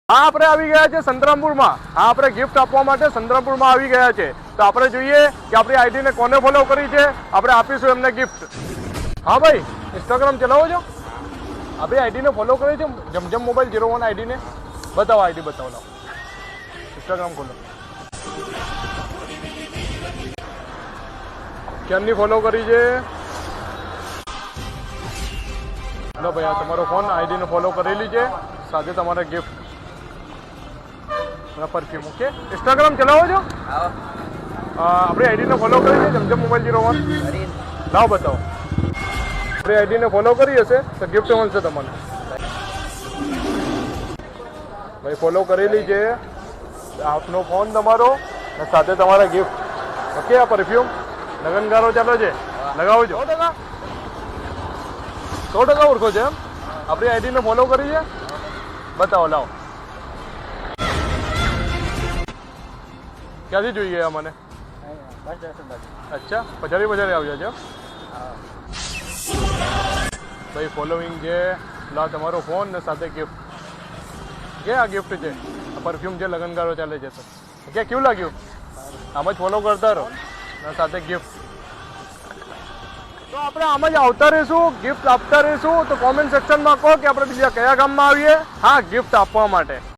હા, આપણે આવી ગયા છે સંતરામપુરમાં. હા, આપણે ગિફ્ટ આપવા માટે સંતરામપુરમાં આવી ગયા છે. તો આપણે જોઈએ કે આપણી આઈડીને કોને ફોલો કરી છે, આપણે આપીશું એમને ગિફ્ટ. હા ભાઈ, ઇન્સ્ટાગ્રામ ચલાવો છો? આપણી આઈડીને ફોલો કરી છે જમજમ મોબાઈલ 01 આઈડીને. બતાવો, આઈડી બતાવો. લાવો ઇન્સ્ટાગ્રામ ખોલો. ક્યારની ફોલો કરી છે? લો ભાઈ, આ તમારો ફોન, આઈડીને ફોલો કરેલી છે, સાથે તમારે ગિફ્ટ પરફ્યુમ. ઓકે, ઇન્સ્ટાગ્રામ ચલાવો છો? આપણી આઈડીને ફોલો કરી છે જમજમ મોબાઈલ 01. લાવો બતાવો. આપણી આઈડીને ફોલો કરી હશે તો ગિફ્ટ મળશે તમને. ભાઈ ફોલો કરેલી છે, આપનો ફોન તમારો અને સાથે તમારા ગિફ્ટ. ઓકે, આ પરફ્યુમ લગનગારો ચાલે છે, લગાવજો. 100% ઓળખો છે એમ? આપણી આઈડીને ફોલો કરી છે? બતાવો, લાવો. ક્યાંથી જોઈએ આ મને? અચ્છા, પછાડી આવ્યા છે. ભાઈ ફોલોઈંગ છે. લા તમારો ફોન ને સાથે ગિફ્ટ. કે આ ગિફ્ટ છે, આ પરફ્યુમ છે, લગનગારો ચાલે છે તો કે કેવું લાગ્યું? આમ જ ફોલો કરતા રહો ને સાથે ગિફ્ટ. તો આપણે આમ જ આવતા રહીશું, ગિફ્ટ આપતા રહીશું. તો કોમેન્ટ સેક્શનમાં કહો કે આપણે બીજા કયા ગામમાં આવીએ. હા, ગિફ્ટ આપવા માટે.